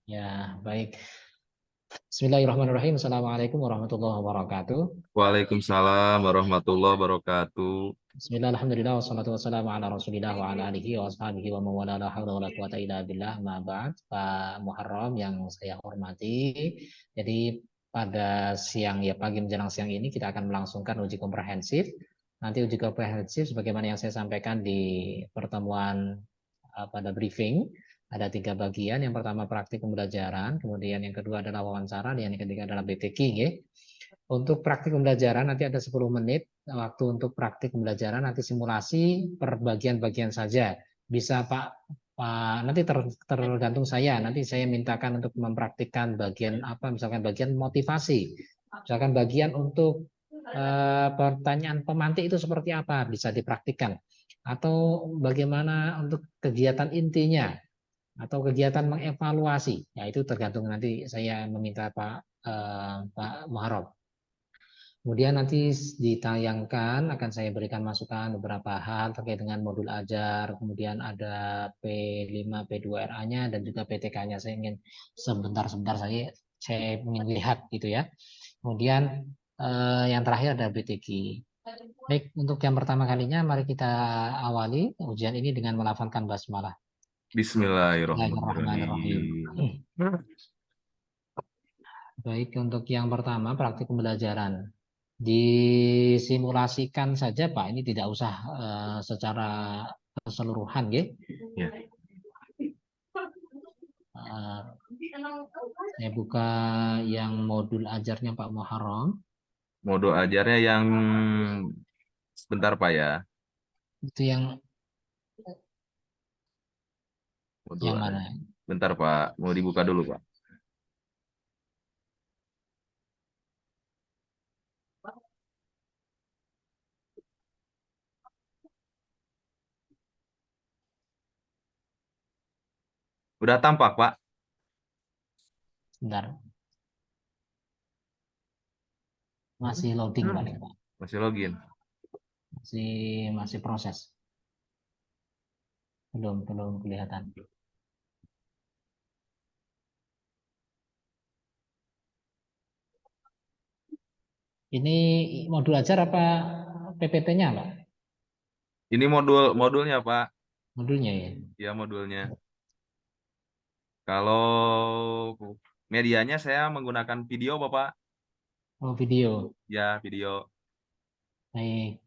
Ya, baik. Bismillahirrahmanirrahim. Assalamualaikum warahmatullahi wabarakatuh. Waalaikumsalam warahmatullahi wabarakatuh. Bismillah, alhamdulillah, wassalatu wassalamu ala rasulillah wa ala alihi wa ashabihi wa mawala la hawla wa la quwata illa billah ma ba'd. Pak Muharram yang saya hormati. Jadi pada siang ya pagi menjelang siang ini kita akan melangsungkan uji komprehensif. Nanti uji komprehensif sebagaimana yang saya sampaikan di pertemuan pada briefing ada 3 bagian. Yang pertama praktik pembelajaran, kemudian yang kedua adalah wawancara, dan yang ketiga adalah BTQ. Ya. Untuk praktik pembelajaran nanti ada 10 menit waktu untuk praktik pembelajaran, nanti simulasi per bagian-bagian saja. Bisa Pak, nanti tergantung saya. Nanti saya mintakan untuk mempraktikkan bagian apa, misalkan bagian motivasi, misalkan bagian untuk pertanyaan pemantik itu seperti apa bisa dipraktikkan, atau bagaimana untuk kegiatan intinya, atau kegiatan mengevaluasi. Ya itu tergantung nanti saya meminta Pak Muharram. Kemudian nanti ditayangkan akan saya berikan masukan beberapa hal terkait dengan modul ajar, kemudian ada P5, P2RA-nya dan juga PTK-nya. Saya ingin sebentar-sebentar saya ingin lihat gitu ya. Kemudian yang terakhir ada BTQ. Baik, untuk yang pertama kalinya mari kita awali ujian ini dengan melafalkan basmalah. Bismillahirrahmanirrahim. Bismillahirrahmanirrahim. Baik, untuk yang pertama praktik pembelajaran. Disimulasikan saja Pak, ini tidak usah secara keseluruhan ya. Ya. Saya buka yang modul ajarnya Pak Muharram. Modul ajarnya yang sebentar Pak ya. Itu Modul yang ajar. mana? Bentar Pak, mau dibuka dulu Pak. Udah tampak Pak? Sebentar, masih loading Pak, Pak. Masih login. Masih proses. Belum kelihatan. Ini modul ajar apa PPT-nya Pak? Ini modulnya Pak. Modulnya ya. Ya modulnya. Kalau medianya saya menggunakan video Bapak. Oh, video. Ya video. Baik.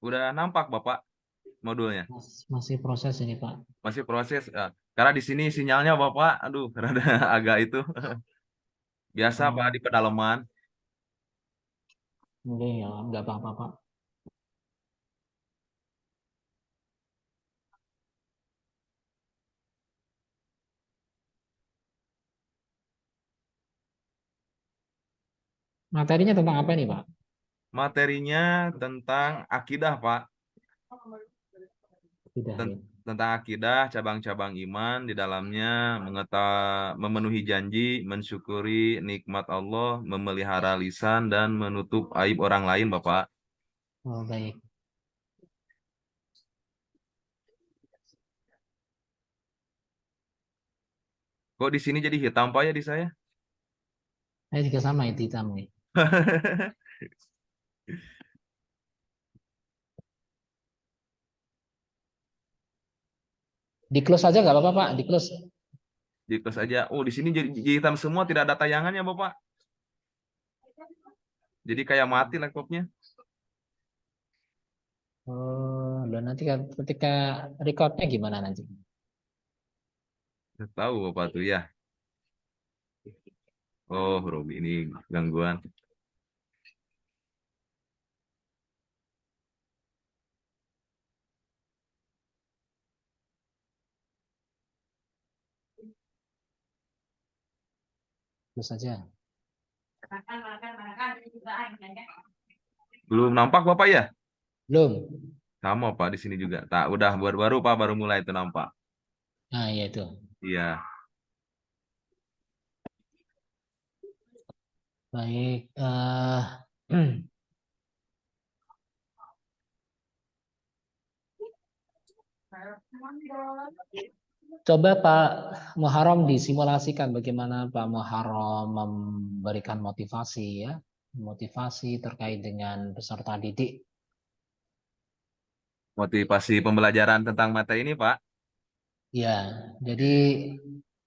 Udah nampak Bapak modulnya. Masih proses ini Pak. Masih proses. Karena di sini sinyalnya Bapak, aduh, rada agak itu. Biasa Pak Oh, di pedalaman. mungkin ya, nggak apa-apa Pak. Materinya tentang apa nih Pak? Materinya tentang akidah Pak. Sudah ya. Tentang akidah, cabang-cabang iman di dalamnya memenuhi janji, mensyukuri nikmat Allah, memelihara lisan dan menutup aib orang lain Bapak. Oh, baik. Kok di sini jadi hitam Pak ya di saya? Saya juga sama itu hitam nih. Di close aja nggak apa-apa Pak, di close. Di close aja. Oh, di sini jadi hitam semua, tidak ada tayangannya Bapak. Jadi kayak mati laptopnya. Oh, dan nanti ketika recordnya gimana nanti? Tahu Bapak tuh ya. Oh, Robi ini gangguan. Close saja. Belum nampak Bapak ya? Belum. Sama Pak di sini juga. Tak, udah baru-baru Pak baru mulai itu nampak. Nah, ya itu. Iya. Baik. Coba Pak Muharram disimulasikan bagaimana Pak Muharram memberikan motivasi ya, motivasi terkait dengan peserta didik. Motivasi pembelajaran tentang materi ini, Pak. Ya, jadi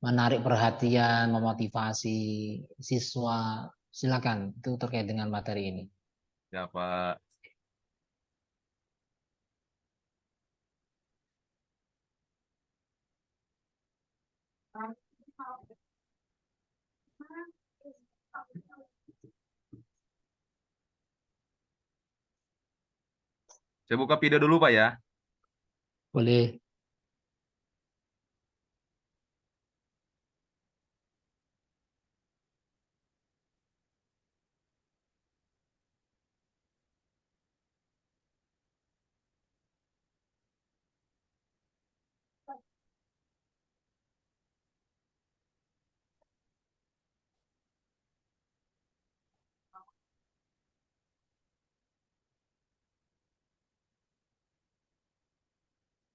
menarik perhatian, memotivasi siswa. Silakan, itu terkait dengan materi ini. Ya, Pak. Saya buka video dulu, Pak ya. Boleh.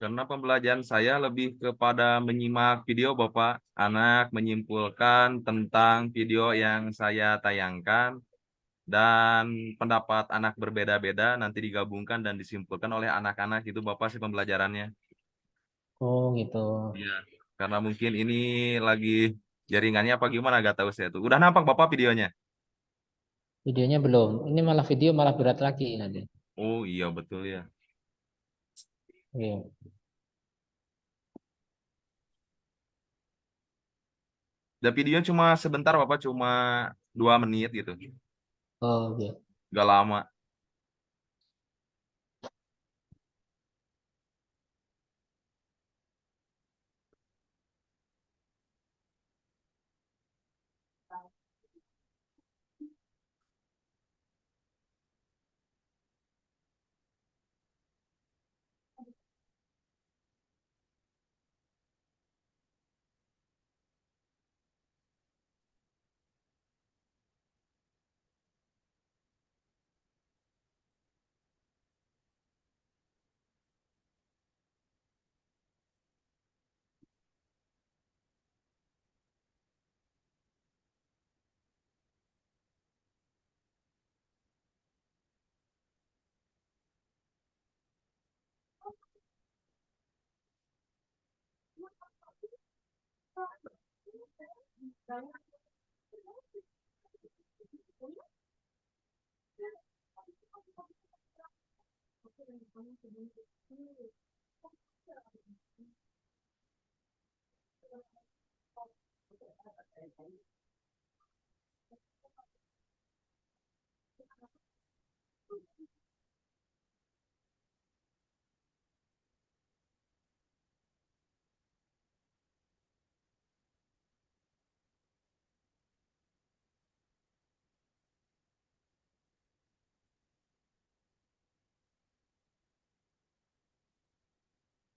Karena pembelajaran saya lebih kepada menyimak video, Bapak. Anak menyimpulkan tentang video yang saya tayangkan dan pendapat anak berbeda-beda nanti digabungkan dan disimpulkan oleh anak-anak itu, Bapak, sih pembelajarannya. Oh gitu. Iya. Karena mungkin ini lagi jaringannya apa gimana, gak tahu saya tuh. Udah nampak Bapak videonya? Videonya belum. Ini malah video malah berat lagi nanti. Oh iya betul ya. Iya. Dan video cuma sebentar Bapak, cuma 2 menit gitu. Oh iya. Gak lama.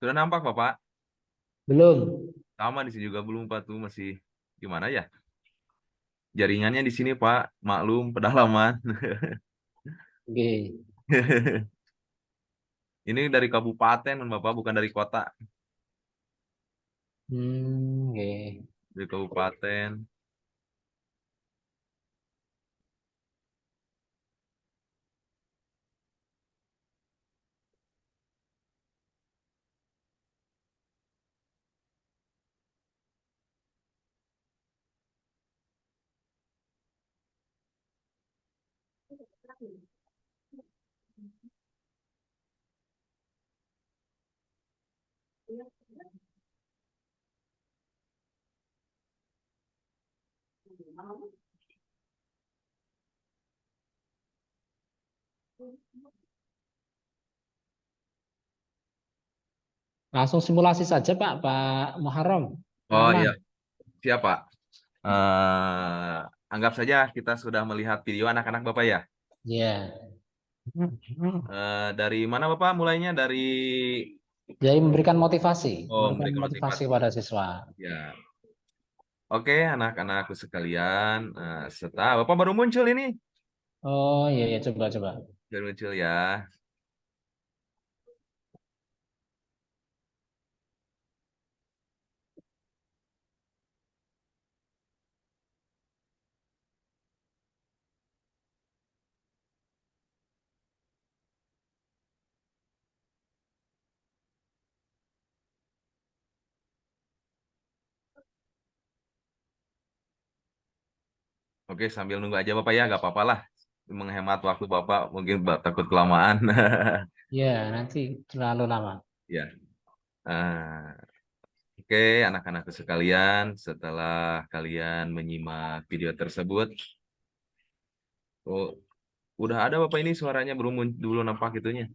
Sudah nampak Bapak? Belum. Sama di sini juga belum Pak, tuh masih gimana ya? Jaringannya di sini Pak, maklum pedalaman. Oke. Ini dari kabupaten Bapak, bukan dari kota. Oke. Dari kabupaten. Langsung simulasi saja Pak Muharram. Oh Aman. iya, siapa? Anggap saja kita sudah melihat video anak-anak Bapak ya. Ya. Dari mana Bapak mulainya? Dari Jadi memberikan memberikan motivasi motivasi. kepada siswa. Ya, oke anak-anakku sekalian. Setelah Bapak baru muncul ini, Oh iya ya coba coba. baru muncul ya. Oke, sambil nunggu aja Bapak ya, nggak apa-apa lah. Menghemat waktu Bapak, mungkin takut kelamaan. Ya, nanti terlalu lama. Ya. Ah, oke, anak-anakku sekalian, setelah kalian menyimak video tersebut, oh, udah ada Bapak ini suaranya belum dulu nampak itunya.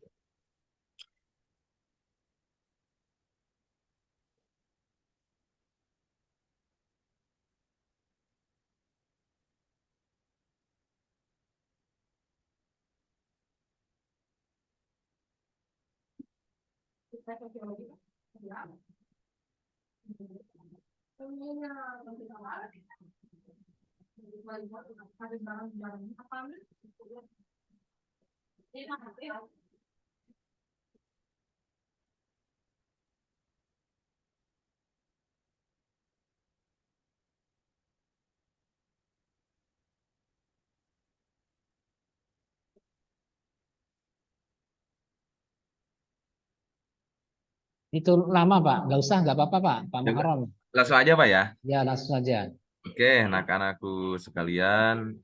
Itu lama, Pak. Nggak usah, nggak apa-apa, Pak. Pak Ya, Muharram. langsung aja Pak ya. Ya, langsung saja. Oke, anak-anakku sekalian,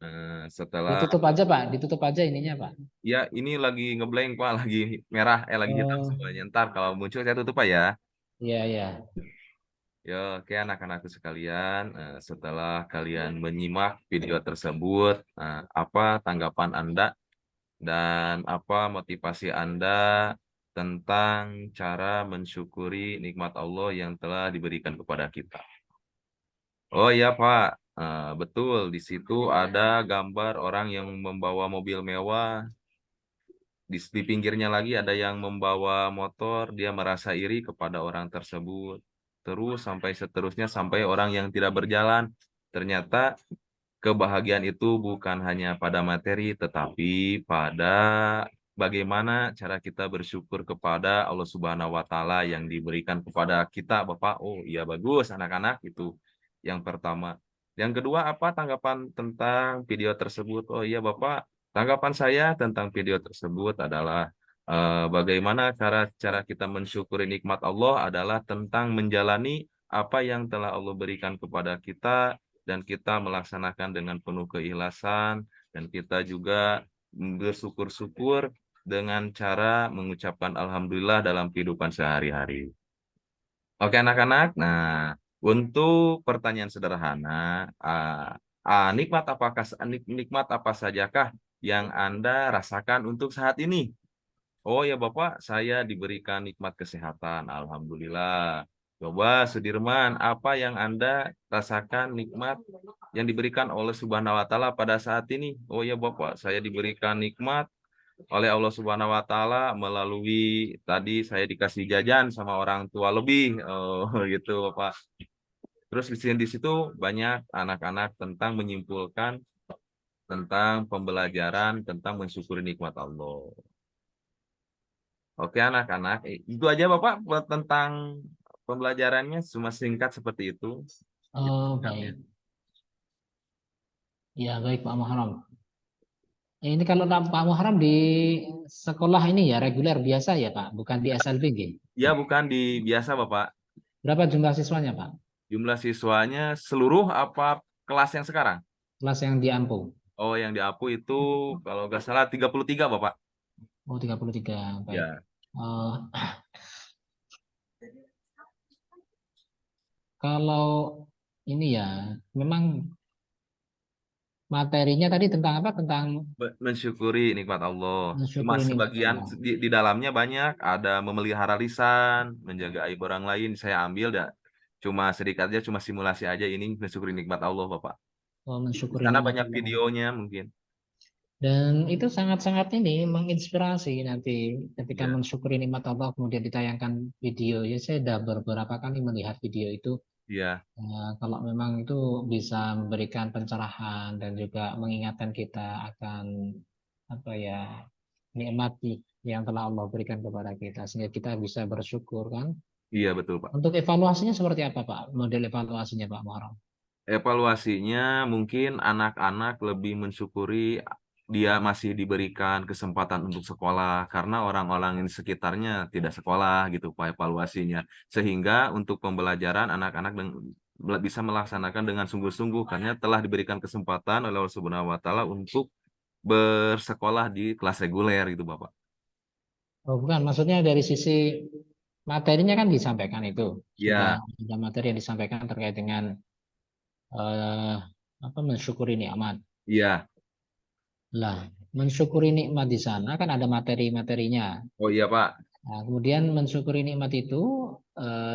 setelah Ditutup aja, Pak. Ditutup aja ininya, Pak. ya ini lagi ngeblank Pak, lagi merah, lagi hitam Oh, semuanya. Ntar kalau muncul saya tutup Pak ya. iya, iya. Ya, oke anak-anakku sekalian, setelah kalian menyimak video tersebut, apa tanggapan Anda dan apa motivasi Anda tentang cara mensyukuri nikmat Allah yang telah diberikan kepada kita? Oh iya Pak, betul di situ ada gambar orang yang membawa mobil mewah. Di pinggirnya lagi ada yang membawa motor, dia merasa iri kepada orang tersebut. Terus sampai seterusnya sampai orang yang tidak berjalan. Ternyata kebahagiaan itu bukan hanya pada materi, tetapi pada bagaimana cara kita bersyukur kepada Allah Subhanahu wa Ta'ala yang diberikan kepada kita, Bapak. Oh, iya bagus, anak-anak itu yang pertama. Yang kedua, apa tanggapan tentang video tersebut? Oh, iya, Bapak. Tanggapan saya tentang video tersebut adalah bagaimana cara kita mensyukuri nikmat Allah adalah tentang menjalani apa yang telah Allah berikan kepada kita dan kita melaksanakan dengan penuh keikhlasan dan kita juga bersyukur-syukur dengan cara mengucapkan alhamdulillah dalam kehidupan sehari-hari. Oke anak-anak, nah untuk pertanyaan sederhana, nikmat apa sajakah yang Anda rasakan untuk saat ini? Oh ya Bapak, saya diberikan nikmat kesehatan, alhamdulillah. Coba Sudirman, apa yang Anda rasakan nikmat yang diberikan oleh Subhanahu wa Ta'ala pada saat ini? Oh ya Bapak, saya diberikan nikmat oleh Allah Subhanahu wa Ta'ala melalui tadi saya dikasih jajan sama orang tua lebih. Oh gitu Bapak. Terus di situ banyak anak-anak tentang menyimpulkan tentang pembelajaran tentang mensyukuri nikmat Allah. Oke anak-anak, itu aja Bapak tentang pembelajarannya cuma singkat seperti itu. Oh, Singkatnya. baik. Ya, baik, Pak Muharram. Ini kalau Pak Muharram di sekolah ini ya reguler biasa ya, Pak, bukan di SLB, nggih. Ya bukan di biasa Bapak. Berapa jumlah siswanya, Pak? Jumlah siswanya seluruh apa kelas yang sekarang? Kelas yang di Ampu. Oh yang di APU itu kalau nggak salah 33 Bapak. Oh, 33. Baik. Ya. Eh, kalau ini ya, memang materinya tadi tentang apa? Tentang Mensyukuri nikmat Allah. Cuma mensyukuri nikmat sebagian Allah. di dalamnya banyak ada memelihara lisan, menjaga aib orang lain. Saya ambil dah cuma sedikit aja, cuma simulasi aja ini mensyukuri nikmat Allah Bapak. Oh, Di mensyukuri sana nikmat banyak Allah. videonya mungkin. Dan itu sangat-sangat ini menginspirasi nanti ketika Iya, mensyukuri nikmat Allah kemudian ditayangkan video. Ya saya sudah beberapa kali melihat video itu. iya, Kalau memang itu bisa memberikan pencerahan dan juga mengingatkan kita akan apa ya nikmat yang telah Allah berikan kepada kita sehingga kita bisa bersyukur kan. iya betul Pak. Untuk evaluasinya seperti apa Pak? Model evaluasinya Pak Muharram? Evaluasinya mungkin anak-anak lebih mensyukuri dia masih diberikan kesempatan untuk sekolah karena orang-orang di sekitarnya tidak sekolah gitu Pak evaluasinya. Sehingga untuk pembelajaran anak-anak bisa melaksanakan dengan sungguh-sungguh karena telah diberikan kesempatan oleh Allah Subhanahu wa taala untuk bersekolah di kelas reguler gitu, Bapak. Oh, bukan, maksudnya dari sisi materinya kan disampaikan itu. Sudah Ya, ada materi yang disampaikan terkait dengan eh, apa mensyukuri nikmat. iya. Lah, mensyukuri nikmat di sana kan ada materi-materinya. Oh iya, Pak. Nah, kemudian mensyukuri nikmat itu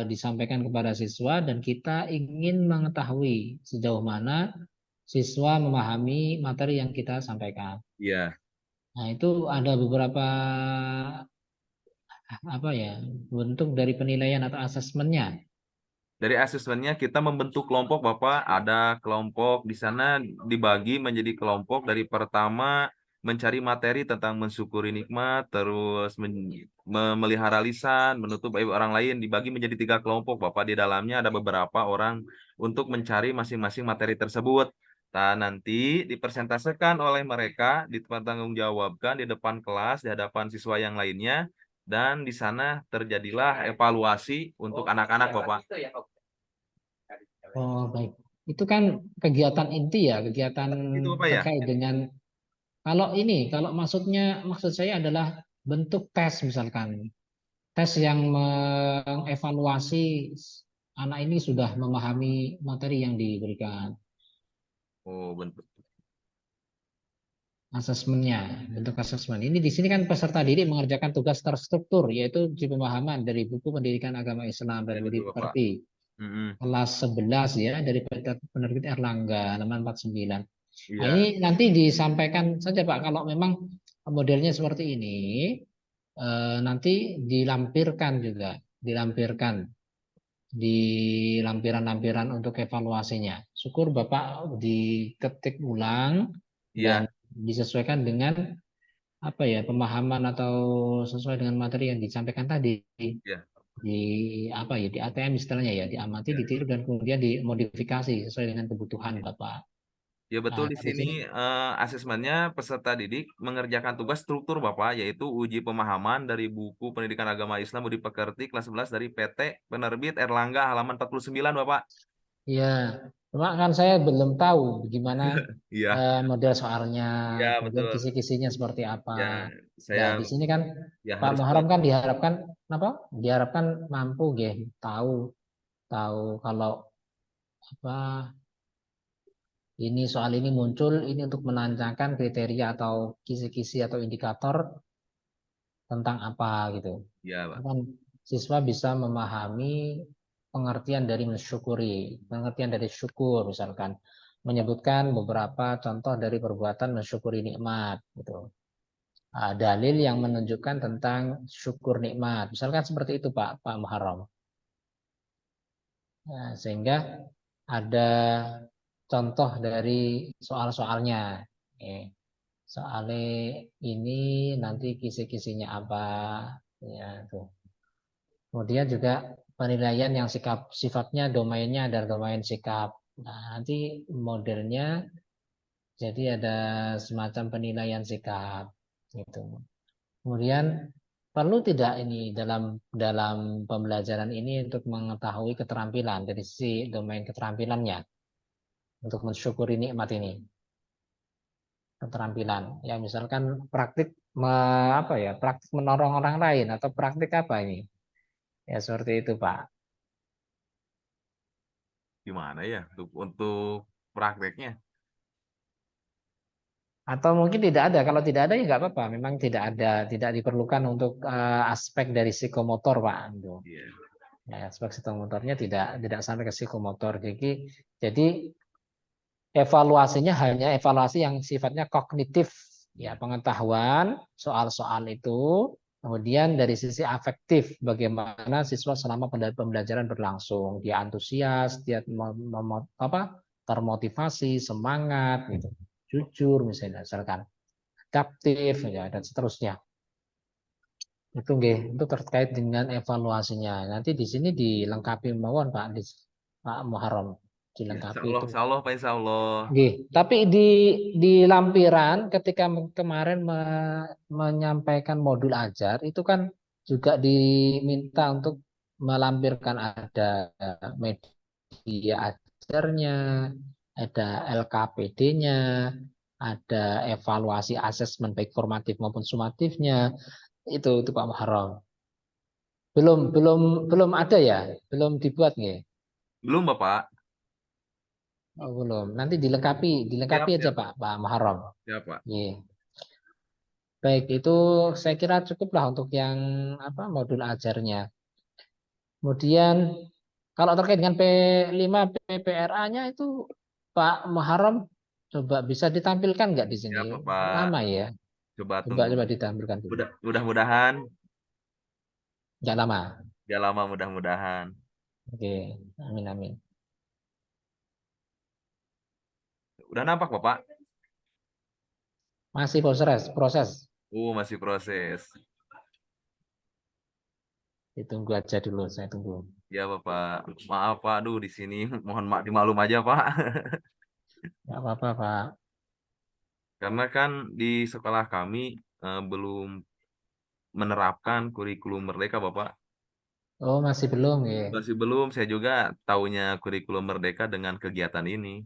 disampaikan kepada siswa dan kita ingin mengetahui sejauh mana siswa memahami materi yang kita sampaikan. Iya. Nah, itu ada beberapa apa ya bentuk dari penilaian atau asesmennya. Dari asesmennya kita membentuk kelompok, Bapak. Ada kelompok di sana dibagi menjadi kelompok dari pertama mencari materi tentang mensyukuri nikmat, terus memelihara lisan, menutup aib orang lain, dibagi menjadi 3 kelompok, Bapak. Di dalamnya ada beberapa orang untuk mencari masing-masing materi tersebut. Dan nanti dipresentasikan oleh mereka, dipertanggungjawabkan di depan kelas, di hadapan siswa yang lainnya, dan di sana terjadilah evaluasi untuk anak-anak, Bapak. Oh, baik. Itu kan kegiatan inti ya, kegiatan Itu Bapak ya? terkait dengan kalau maksudnya maksud saya adalah bentuk tes misalkan. Tes yang mengevaluasi anak ini sudah memahami materi yang diberikan. Oh, bentuk. Asesmennya, bentuk asesmen. Ini di sini kan peserta didik mengerjakan tugas terstruktur, yaitu uji pemahaman dari buku pendidikan agama Islam Ya dan betul budi Bapak. pekerti. Mm-mm. Kelas 11 ya, dari penerbit Erlangga, halaman 49. Nah, Iya, ini nanti disampaikan saja Pak, kalau memang modelnya seperti ini, nanti dilampirkan juga, dilampirkan di lampiran-lampiran untuk evaluasinya. Syukur Bapak diketik ulang dan iya, disesuaikan dengan apa ya pemahaman atau sesuai dengan materi yang disampaikan tadi iya, di apa ya di ATM istilahnya ya diamati iya. ditiru dan kemudian dimodifikasi sesuai dengan kebutuhan Bapak. Ya betul Nah di di sini sini asesmennya peserta didik mengerjakan tugas struktur Bapak, yaitu uji pemahaman dari buku Pendidikan Agama Islam Budi Pekerti kelas 11 dari PT Penerbit Erlangga halaman 49 Bapak. ya cuma kan saya belum tahu gimana Iya, model soalnya, iya kemudian betul. kisi-kisinya seperti apa. Ya, Nah, saya di sini kan ya Pak harus Muharram kan diharapkan apa? Diharapkan mampu tahu tahu kalau apa ini soal ini muncul ini untuk menancapkan kriteria atau kisi-kisi atau indikator tentang apa gitu. ya, Pak. Kan siswa bisa memahami pengertian dari mensyukuri, pengertian dari syukur misalkan menyebutkan beberapa contoh dari perbuatan mensyukuri nikmat gitu. Dalil yang menunjukkan tentang syukur nikmat. Misalkan seperti itu Pak Muharram. Nah, sehingga ada contoh dari soal-soalnya. Eh, Soalnya ini nanti kisi-kisinya apa ya tuh. Kemudian juga penilaian yang sifatnya domainnya ada domain sikap. Nah, nanti modelnya jadi ada semacam penilaian sikap gitu. Kemudian perlu tidak ini dalam dalam pembelajaran ini untuk mengetahui keterampilan dari sisi domain keterampilannya untuk mensyukuri nikmat ini keterampilan ya misalkan praktik apa ya praktik menolong orang lain atau praktik apa ini ya seperti itu Pak Gimana ya untuk prakteknya? atau mungkin tidak ada kalau tidak ada ya nggak apa-apa memang tidak ada tidak diperlukan untuk aspek dari psikomotor Pak gitu. Iya, Ya, aspek psikomotornya tidak sampai ke psikomotor jadi evaluasinya hanya evaluasi yang sifatnya kognitif, ya iya, pengetahuan soal-soal itu. Kemudian dari sisi afektif, bagaimana siswa selama pembelajaran berlangsung, dia antusias, dia apa, termotivasi, semangat, gitu, jujur misalnya, misalkan adaptif, ya dan seterusnya. Itu terkait dengan evaluasinya. Nanti di sini dilengkapi mawon Pak Muharram, iya. dilengkapi itu. Insya Allah, Pak, Insya Allah. Nggih, tapi di lampiran ketika kemarin menyampaikan modul ajar itu kan juga diminta untuk melampirkan ada media dia ajarnya, ada LKPD-nya, ada evaluasi asesmen baik formatif maupun sumatifnya. Itu Pak Muharram. Belum belum belum ada ya? Belum dibuat nggih? Belum Bapak. Oh, belum. Nanti dilengkapi, Siap, dilengkapi aja siap, Pak. Pak Muharram. Siap, Pak. Nggih. Baik, itu saya kira cukuplah untuk yang apa modul ajarnya. Kemudian kalau terkait dengan P5 PPRA-nya itu Pak Muharram coba bisa ditampilkan nggak di sini? Siap, Bapak. Lama ya. Coba Coba tunggu. coba ditampilkan dulu. Mudah-mudahan Nggak lama. gak lama, mudah-mudahan. Oke, amin amin. Udah nampak, Bapak? Masih proses, proses. Masih proses. Ditunggu aja dulu, saya tunggu. Ya, Bapak. Maaf, Pak. Aduh, di sini mohon maaf dimaklum aja, Pak. Nggak apa-apa Pak. Karena kan di sekolah kami belum menerapkan kurikulum Merdeka, Bapak. Oh masih belum ya. Masih belum, saya juga taunya kurikulum Merdeka dengan kegiatan ini.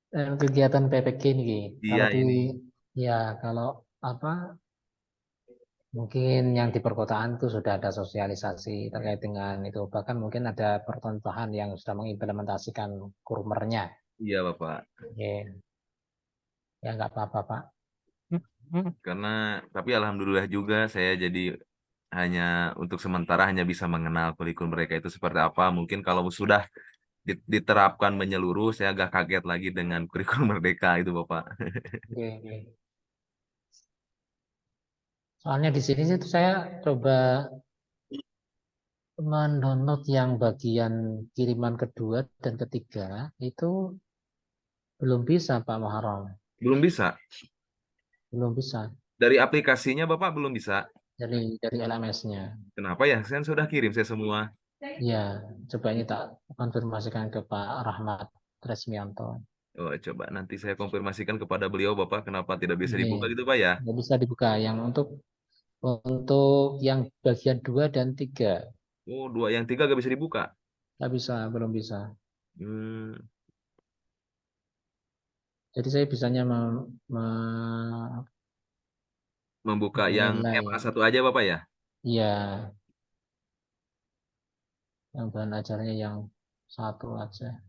Dan kegiatan PPK ini, kalau Iya, di ini. ya kalau apa mungkin yang di perkotaan itu sudah ada sosialisasi terkait dengan itu. Bahkan mungkin ada percontohan yang sudah mengimplementasikan kurmernya. Iya, Bapak. Ya, ya nggak apa-apa Pak. Karena, tapi alhamdulillah juga saya jadi hanya untuk sementara hanya bisa mengenal kurikulum mereka itu seperti apa. Mungkin kalau sudah diterapkan menyeluruh, saya agak kaget lagi dengan kurikulum Merdeka itu, Bapak. Oke, oke. Soalnya di sini tuh saya coba mendownload yang bagian kiriman kedua dan ketiga itu belum bisa Pak Muharram. Belum bisa. Belum bisa Dari aplikasinya Bapak belum bisa. dari LMS-nya. Kenapa ya? Saya sudah kirim saya semua. Ya, coba ini tak konfirmasikan ke Pak Rahmat Tresmianto. Oh, coba nanti saya konfirmasikan kepada beliau Bapak kenapa tidak bisa Ini dibuka gitu Pak ya. nggak bisa dibuka. Yang untuk yang bagian 2 dan 3 Oh, dua yang tiga gak bisa dibuka. nggak bisa, belum bisa. Hmm, Jadi saya bisanya membuka yang menilai. MA1 aja Bapak ya. Ya, yang bahan ajarnya yang satu aja.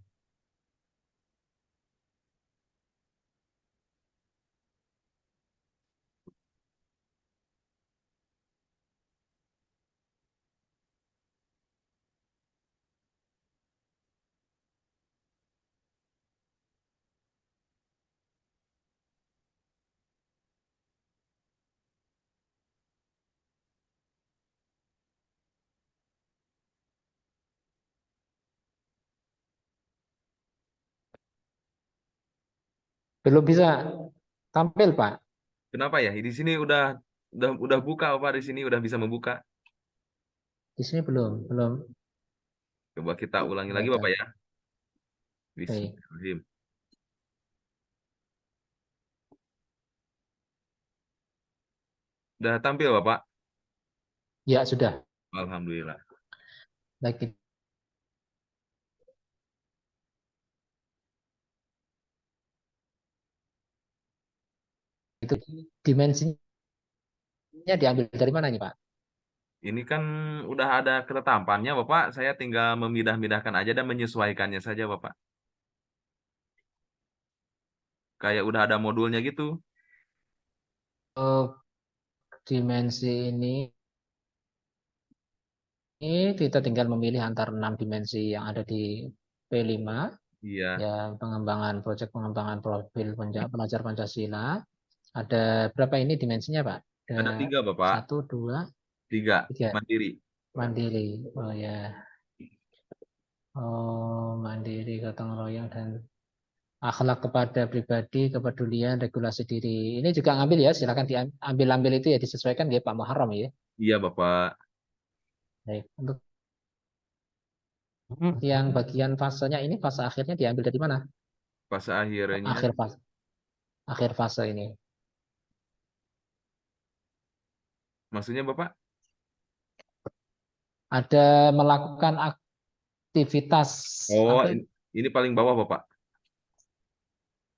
Belum bisa tampil, Pak. Kenapa ya? Di sini udah buka Bapak, di sini udah bisa membuka. Di sini belum, belum. Coba kita ulangi Nggak lagi ada. Bapak ya. Baik. Bismillahirrahmanirrahim. Udah tampil Bapak? Ya, sudah. Alhamdulillah. Baik, itu dimensinya diambil dari mana nih, Pak? Ini kan udah ada ketetapannya, Bapak. Saya tinggal memidah-midahkan aja dan menyesuaikannya saja, Bapak. Kayak udah ada modulnya gitu. Untuk dimensi ini kita tinggal memilih antara 6 dimensi yang ada di P5, Iya, ya proyek pengembangan profil pelajar Pancasila. Ada berapa ini dimensinya, Pak? Ada ada tiga, Bapak. satu, dua, Tiga, tiga. mandiri. Mandiri. Oh ya. Oh, mandiri, gotong royong dan akhlak kepada pribadi, kepedulian, regulasi diri. Ini juga ngambil ya, silakan diambil-ambil itu ya disesuaikan ya Pak Muharram ya. Iya, Bapak. Baik. Untuk yang bagian fasenya ini fase akhirnya diambil dari mana? Fase akhirnya, Akhir fase ini. maksudnya Bapak? Ada melakukan aktivitas Oh, apa? ini paling bawah Bapak.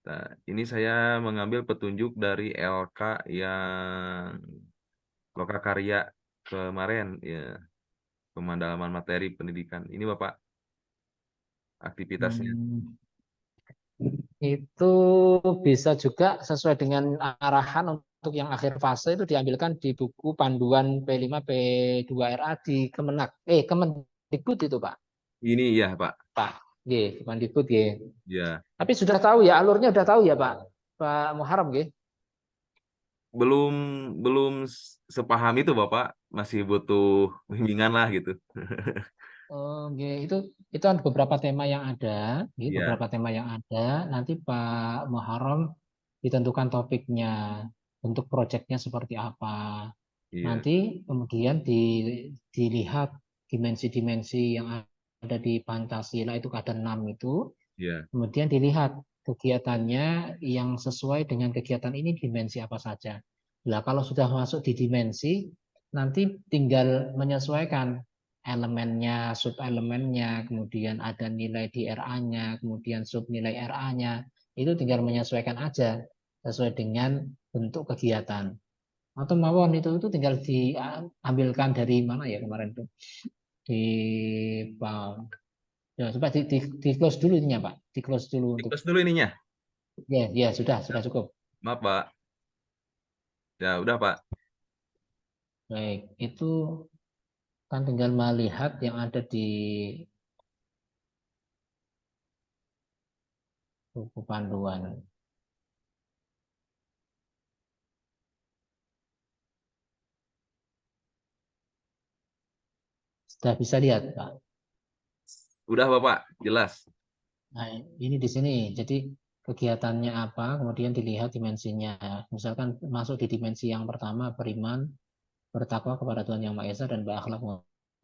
Nah, ini saya mengambil petunjuk dari LK yang Lokakarya kemarin, ya, pemandalaman materi pendidikan. Ini Bapak aktivitasnya. Hmm, itu bisa juga sesuai dengan arahan untuk yang akhir fase itu diambilkan di buku panduan P5 P2RA di Kemendikbud itu Pak. Ini ya Pak. Pak, G, Kemendikbud G. Ya, Tapi sudah tahu ya alurnya udah tahu ya Pak. Pak Muharram G. belum belum sepaham itu Bapak, masih butuh bimbingan lah gitu. Oh, itu ada beberapa tema yang ada, Iya, beberapa tema yang ada. Nanti Pak Muharram ditentukan topiknya, bentuk proyeknya seperti apa. iya, Nanti kemudian dilihat dimensi-dimensi yang ada di Pancasila itu ada 6 itu, iya, kemudian dilihat kegiatannya yang sesuai dengan kegiatan ini dimensi apa saja. Nah, kalau sudah masuk di dimensi, nanti tinggal menyesuaikan elemennya, sub-elemennya, kemudian ada nilai di RA-nya, kemudian sub nilai RA-nya, itu tinggal menyesuaikan aja sesuai dengan bentuk kegiatan. Atau mawon itu tinggal diambilkan dari mana ya kemarin tuh di ya, coba di close dulu ininya Pak, di close dulu untuk Diklos dulu ininya. ya ya sudah cukup. Maaf Pak. Ya udah Pak. Baik, itu kan tinggal melihat yang ada di buku panduan. Sudah bisa lihat Pak. Udah Bapak, jelas. Nah, ini di sini. Jadi kegiatannya apa, kemudian dilihat dimensinya. Misalkan masuk di dimensi yang pertama, beriman, bertakwa kepada Tuhan Yang Maha Esa dan berakhlak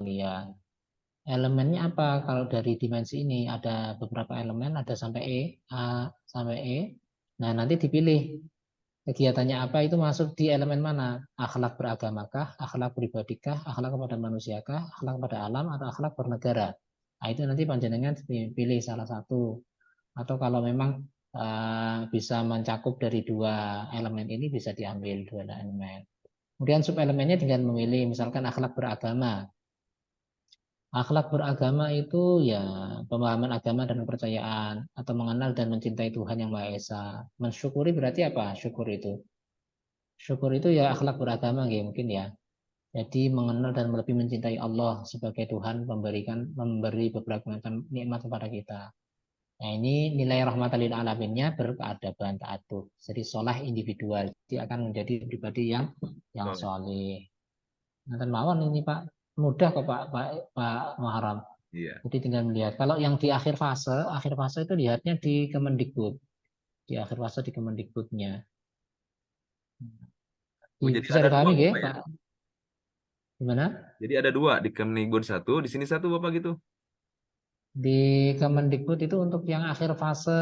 mulia. Elemennya apa? Kalau dari dimensi ini ada beberapa elemen, ada sampai E, A sampai E. Nah, nanti dipilih kegiatannya apa itu masuk di elemen mana? Akhlak beragamakah, akhlak pribadikah, akhlak kepada manusiakah, akhlak kepada alam, atau akhlak bernegara. Nah, itu nanti panjenengan pilih salah satu. Atau kalau memang bisa mencakup dari dua elemen ini bisa diambil dua elemen. Kemudian subelemennya tinggal memilih misalkan akhlak beragama. Akhlak beragama itu ya pemahaman agama dan kepercayaan atau mengenal dan mencintai Tuhan Yang Maha Esa. Mensyukuri berarti apa? Syukur itu. Syukur itu ya akhlak beragama ya mungkin ya. Jadi mengenal dan lebih mencintai Allah sebagai Tuhan memberi beberapa macam nikmat kepada kita. Nah ini nilai rahmatan lil alaminnya berkeadaban taatuh. Jadi sholah individual. Dia akan menjadi pribadi yang Betul. soleh. Nah, mawon ini Pak mudah kok Pak Muharram. Iya. Jadi tinggal melihat. Kalau yang di akhir fase itu lihatnya di Kemendikbud. Di akhir fase di Kemendikbudnya. Oh, jadi Bisa ada dua dipahami ya, Bapak ya? Pak? Gimana? Jadi ada dua di Kemendikbud satu, di sini satu Bapak gitu. Di Kemendikbud itu untuk yang akhir fase,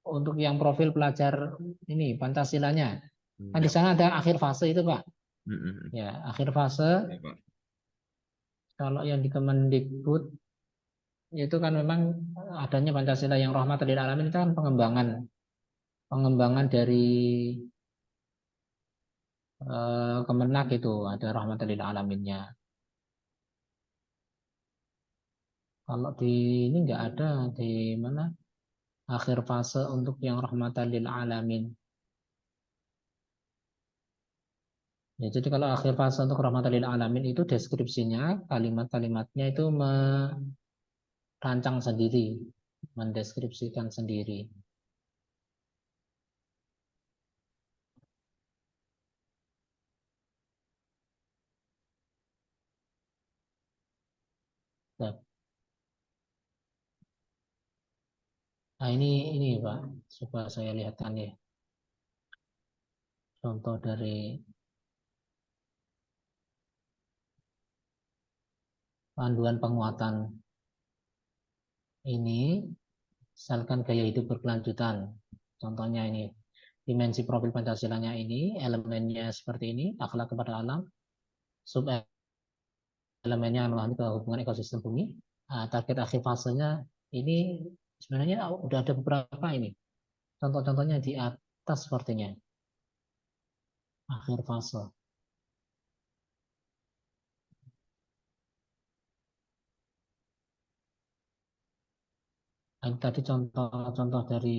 untuk yang profil pelajar ini Pancasilanya. Kan di Hmm. sana ada akhir fase itu, Pak. Hmm, hmm, hmm. Ya, akhir fase. Ya, Pak. Kalau yang di Kemendikbud itu kan memang adanya Pancasila yang rahmatan lil alamin itu kan pengembangan pengembangan dari Kemenak itu ada rahmatan lil alaminnya. Kalau di ini nggak ada di mana akhir fase untuk yang rahmatan lil alamin. Ya, jadi kalau akhir fase untuk rahmatan lil alamin itu deskripsinya kalimat-kalimatnya itu merancang sendiri, mendeskripsikan sendiri. Nah, ini Pak, coba saya lihatkan ya contoh dari panduan penguatan ini, misalkan gaya hidup berkelanjutan. Contohnya ini dimensi profil Pancasilanya ini, elemennya seperti ini, akhlak kepada alam, sub elemennya memahami hubungan ekosistem bumi, target akhir fasenya ini sebenarnya udah ada beberapa ini. Contoh-contohnya di atas sepertinya akhir fase. Tadi contoh-contoh dari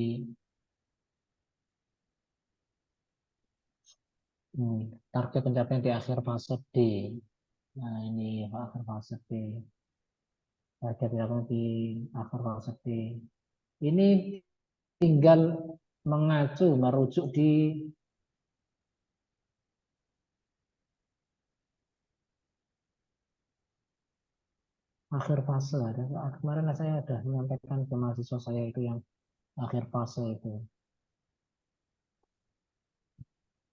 hmm, target pencapaian di akhir fase D. Nah, ini akhir fase D. Target pencapaian di akhir fase D. Ini tinggal merujuk di akhir fase. Kemarin saya sudah menyampaikan ke mahasiswa saya itu yang akhir fase itu.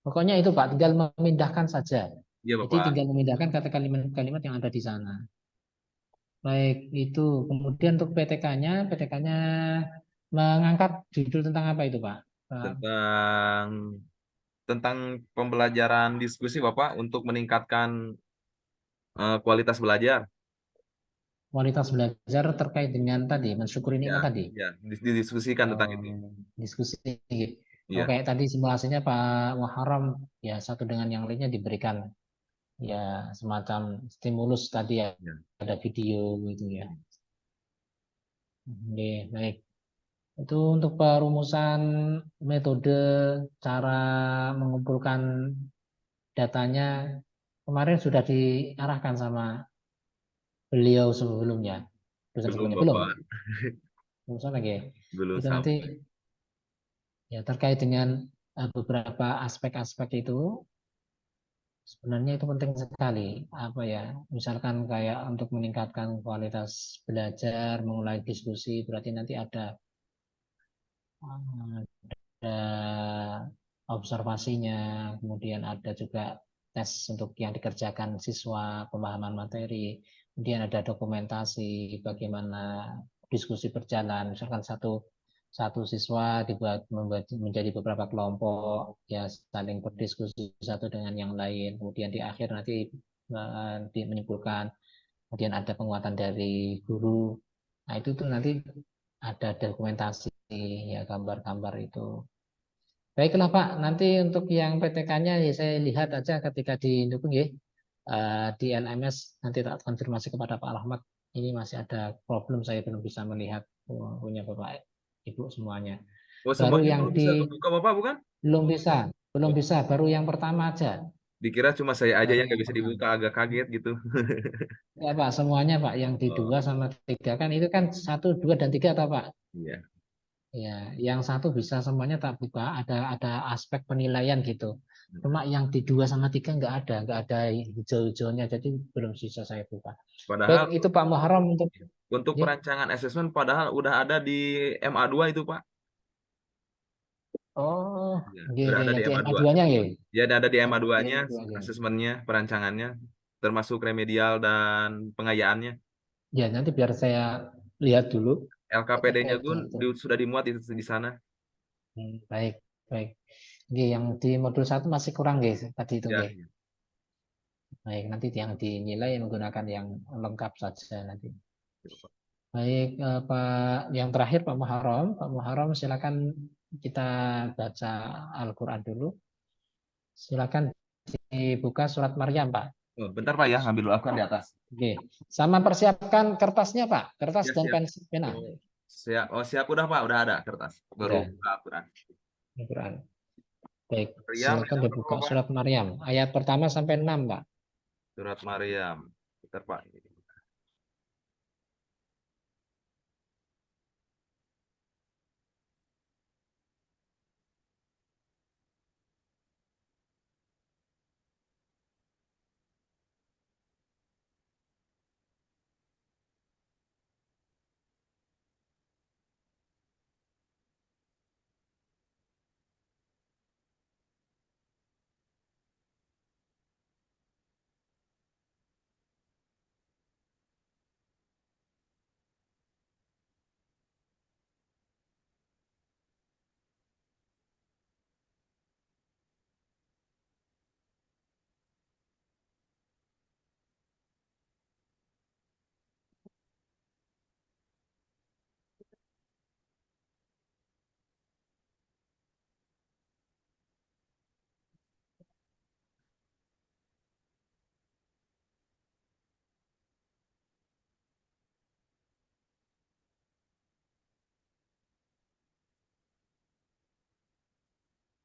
Pokoknya itu Pak, tinggal memindahkan saja. Iya Jadi Bapak. tinggal memindahkan kata kalimat-kalimat yang ada di sana. Baik, itu. Kemudian untuk PTK-nya, PTK-nya mengangkat judul tentang apa itu Pak? Tentang pembelajaran diskusi Bapak untuk meningkatkan kualitas belajar. Kualitas belajar terkait dengan tadi, mensyukuri Ya, nikmat tadi. ya, didiskusikan tentang itu. Diskusi. Oh, Iya, kayak tadi simulasinya Pak Muharram, ya satu dengan yang lainnya diberikan ya semacam stimulus tadi ya, ya. ada video gitu ya. Oke, baik. Itu untuk perumusan metode cara mengumpulkan datanya kemarin sudah diarahkan sama beliau sebelumnya. Dosen Belum sebelumnya belum. Bapak, Belum sama lagi. belum Itu nanti sampai. ya terkait dengan beberapa aspek-aspek itu sebenarnya itu penting sekali. Apa ya? Misalkan kayak untuk meningkatkan kualitas belajar, memulai diskusi berarti nanti ada observasinya, kemudian ada juga tes untuk yang dikerjakan siswa, pemahaman materi, kemudian ada dokumentasi bagaimana diskusi berjalan. Misalkan satu satu siswa membuat menjadi beberapa kelompok, ya saling berdiskusi satu dengan yang lain. Kemudian di akhir nanti menyimpulkan, kemudian ada penguatan dari guru. Nah itu tuh nanti ada dokumentasi ya gambar-gambar itu. Baiklah Pak, nanti untuk yang PTK-nya ya saya lihat aja ketika didukung ya. Di LMS nanti tak konfirmasi kepada Pak Rahmat. Ini masih ada problem saya belum bisa melihat punya Bapak Ibu semuanya. Oh, Baru semuanya yang belum di bisa kebuka Bapak, bukan? belum bisa, belum Oh, bisa. Baru yang pertama aja. dikira cuma saya aja Baru yang nggak yang bisa pertama. dibuka, agak kaget gitu. Ya Pak, semuanya Pak. Yang di Oh, 2 sama 3 kan itu kan 1, 2, dan 3 atau Pak? iya. Ya, yang satu bisa semuanya tak buka, ada aspek penilaian gitu. Cuma yang di 2 sama 3 nggak ada hijau-hijaunya, jadi belum bisa saya buka. Baik, Padahal itu Pak Muharram untuk untuk ya. perancangan asesmen padahal udah ada di MA2 itu, Pak. Oh, Iya, ya, udah ya, ada di yang di MA MA2. 2-nya ya. Ya, ada di Oh, di MA2-nya MA 2-nya. asesmennya, perancangannya, termasuk remedial dan pengayaannya. Ya, nanti biar saya lihat dulu LKPD-nya terkait pun dengan itu. sudah dimuat di sana. Baik, baik. Oke, yang di modul 1 masih kurang guys, tadi itu Ya, guys. Baik, nanti yang dinilai menggunakan yang lengkap saja nanti. Baik, Pak, yang terakhir Pak Muharram. Pak Muharram, silakan kita baca Al-Quran dulu. Silakan dibuka surat Maryam, Pak. oh, bentar Pak ya, ambil dulu aku kan di atas. Oke, sama persiapkan kertasnya, Pak. Kertas Ya dan siap. pensil pena. Oh, siap. Oh, siap udah Pak, udah ada kertas. Baru Udah, buka Al-Quran. Al-Quran. Baik, Maryam silakan ayat dibuka berapa Pak? surat Maryam. Ayat pertama sampai 6, Pak. Surat Maryam. Bentar Pak.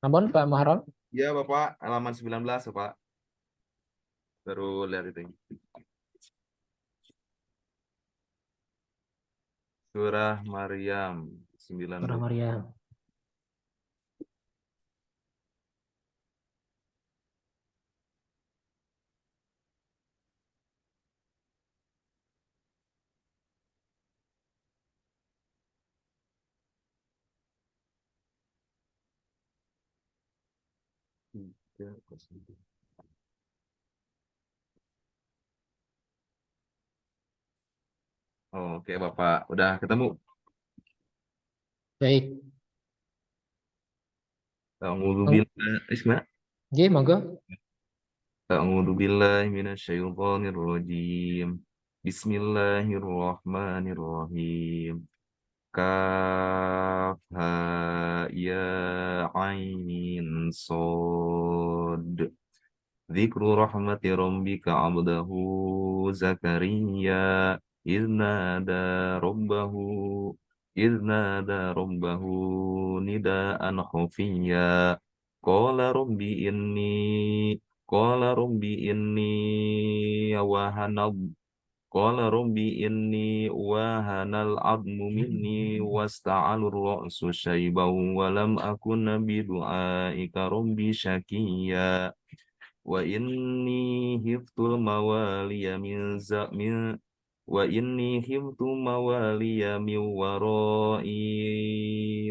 Ampun, Pak Muharram. Ya, Bapak, halaman 19, Bapak. Baru lihat itu. Surah Maryam Surah 19. Maryam. Oh, oke, Bapak. Udah ketemu. Baik. A'udzu Mong- billahi Isma. Nggih, monggo. A'udzu billahi minasyaitonir rajim. Bismillahirrahmanirrahim. Kaf ha ya ain sod. Dzikru rahmati rabbika 'abdahu Zakaria idnada rabbahu idnada rabbahu nidaan khufiyya qala rabbi inni qala rabbi inni wahana qala rabbi inni wahanal 'azmu minni wasta'al ra'su syaiban wa lam akun bidu'aika rabbi syakiyya wa inni hiftul mawaliya min wa inni hiftu mawaliya min warai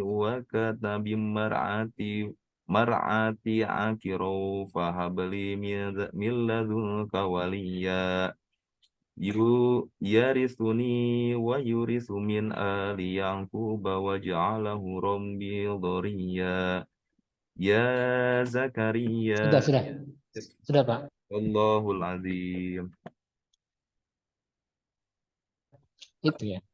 wa katabim mar'ati akiru fahabli min ladunka waliya yarisuni wa yurisu min ali yankuba waj'alahu rabbi dhurriyya ya Zakaria. Sudah. Sudah, Pak. Allahul Azim. Itu ya.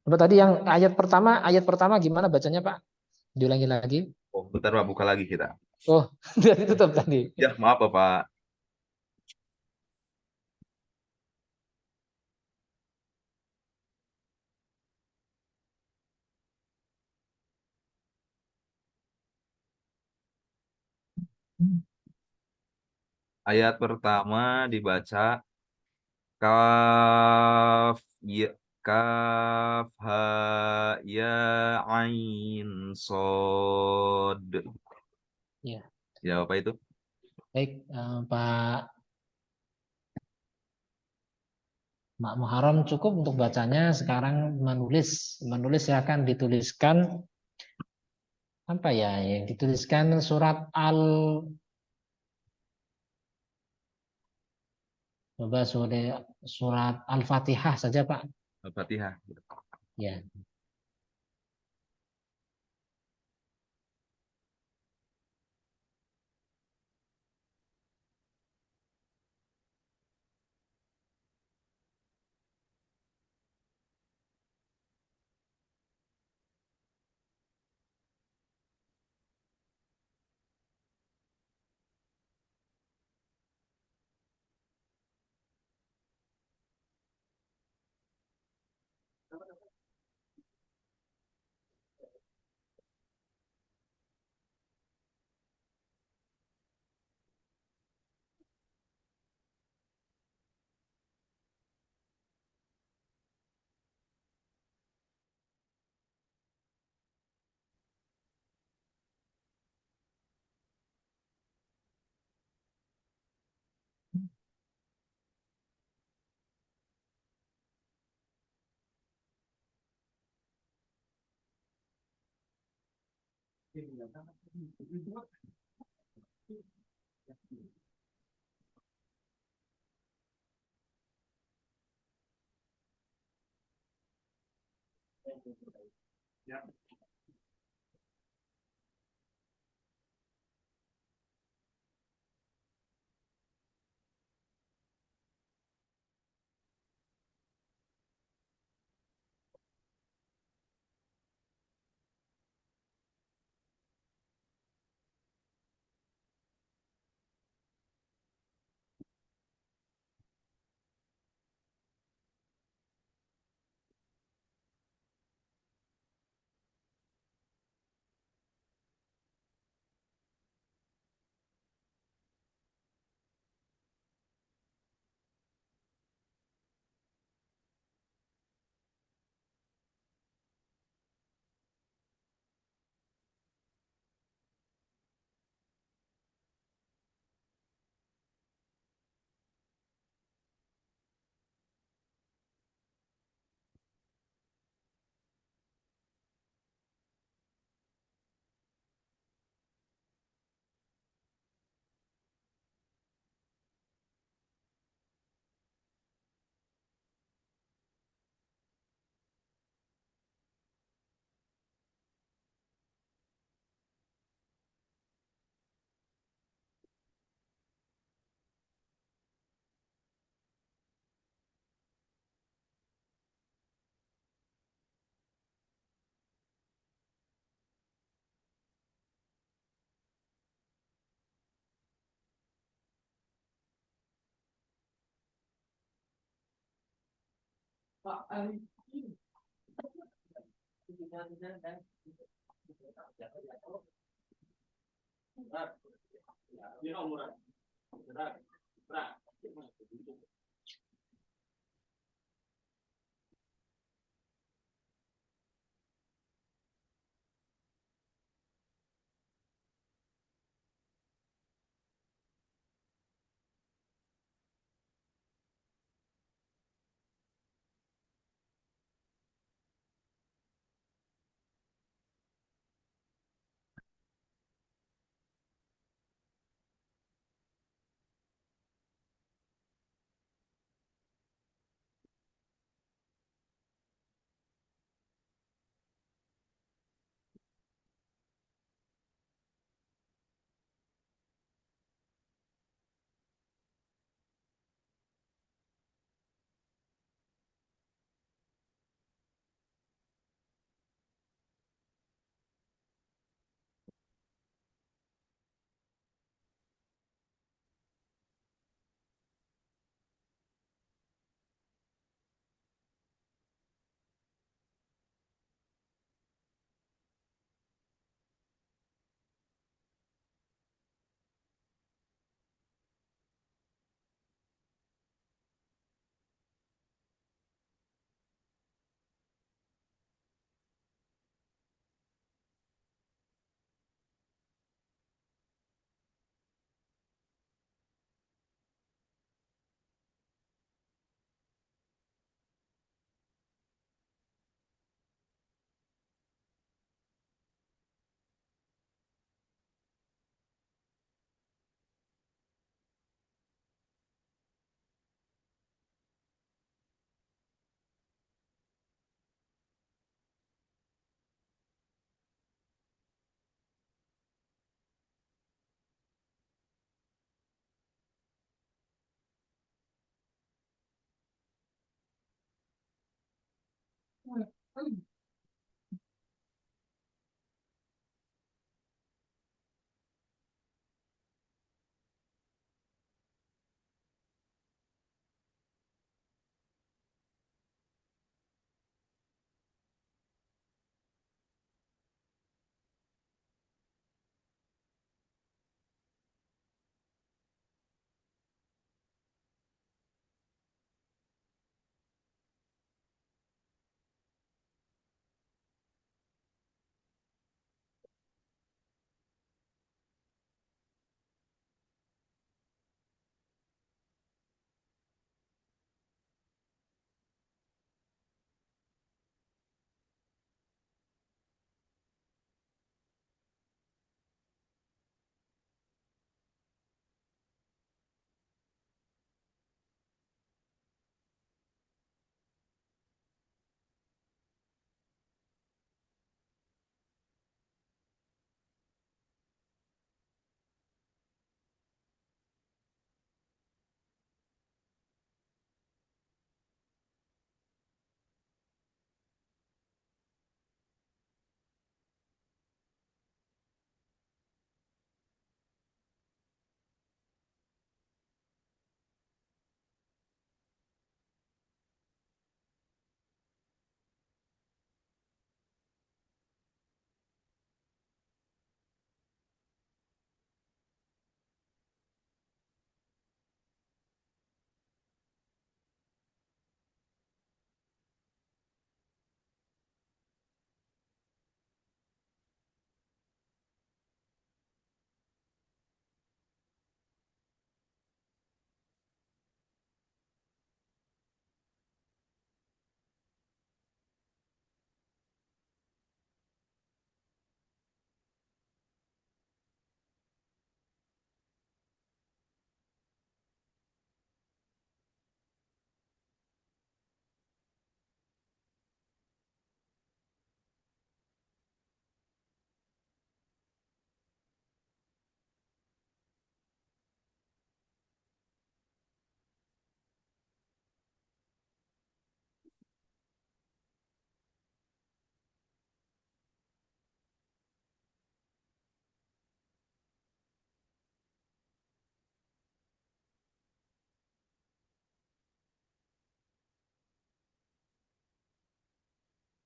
Apa tadi yang ayat pertama gimana bacanya, Pak? Diulangi lagi. Oh, bentar Pak, buka lagi kita. Oh, sudah ditutup tadi. Ya, maaf Bapak. Ayat pertama dibaca kaf ya kaf ha ya ain sod. Ya, Ya, apa itu? baik, Pak Mak Muharram cukup untuk bacanya. Sekarang menulis ya akan dituliskan apa ya? Yang dituliskan coba surat Al-Fatihah saja, Pak. Al-Fatihah. Ya.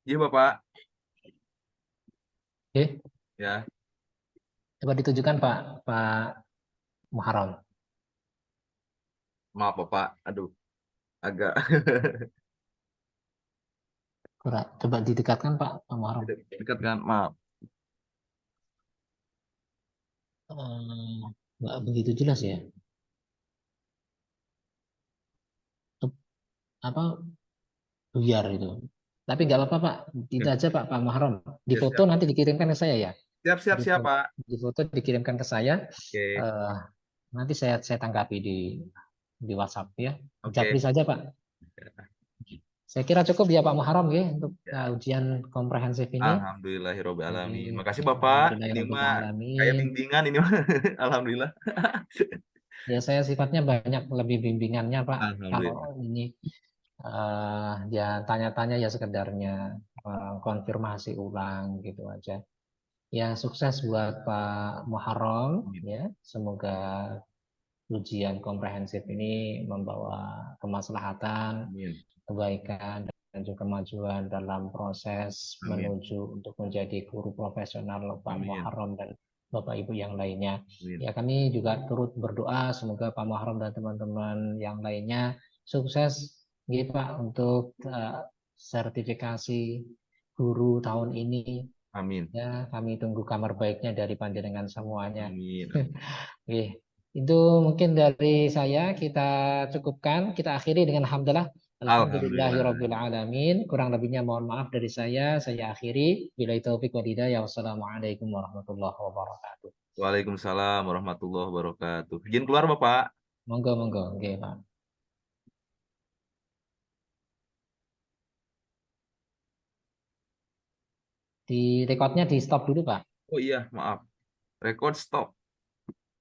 Iya Bapak. Oke, Ya, coba ditujukan Pak Pak Muharram. maaf Bapak. Aduh, agak Kurang. Coba didekatkan Pak Muharram. dekat kan. Maaf. Nggak begitu jelas ya. Apa buyar itu. Tapi nggak apa-apa Pak. Itu aja Pak Muharram. Di Ya, foto siap. nanti dikirimkan ke saya ya. Siap, siap, Di, siap Pak. di foto dikirimkan ke saya. Oke, Eh, nanti saya tanggapi di WhatsApp ya. oke. Japri saja Pak. Saya kira cukup ya Pak Muharram ya untuk Ya. ujian komprehensif ini. Jadi, Alhamdulillahirobbilalamin. Makasih Bapak. Ini mah kayak alhamdulillahirobbilalamin. bimbingan ini mah. Alhamdulillah. Ya saya sifatnya banyak lebih bimbingannya Pak. Kalau Alhamdulillah. ini ya tanya-tanya ya sekedarnya konfirmasi ulang gitu aja. Ya sukses buat Pak Muharram Amin. ya. Semoga ujian komprehensif ini membawa kemaslahatan, Amin. kebaikan dan juga kemajuan dalam proses Amin. menuju untuk menjadi guru profesional Pak Amin. Muharram dan Bapak Ibu yang lainnya. Amin. Ya kami juga turut berdoa semoga Pak Muharram dan teman-teman yang lainnya sukses gitu Pak untuk sertifikasi guru tahun ini. Amin. Ya kami tunggu kabar baiknya dari panjenengan semuanya. Amin. Oke, itu mungkin dari saya kita cukupkan, kita akhiri dengan alhamdulillah. Alhamdulillah. Alhamdulillahirabbil alamin. Kurang lebihnya mohon maaf dari saya akhiri. Bila taufik wal hidayah. Wassalamualaikum warahmatullahi wabarakatuh. Waalaikumsalam warahmatullahi wabarakatuh. Izin keluar Bapak. Monggo monggo, oke Pak. Di rekodnya di stop dulu Pak. Oh iya, maaf. Record stop.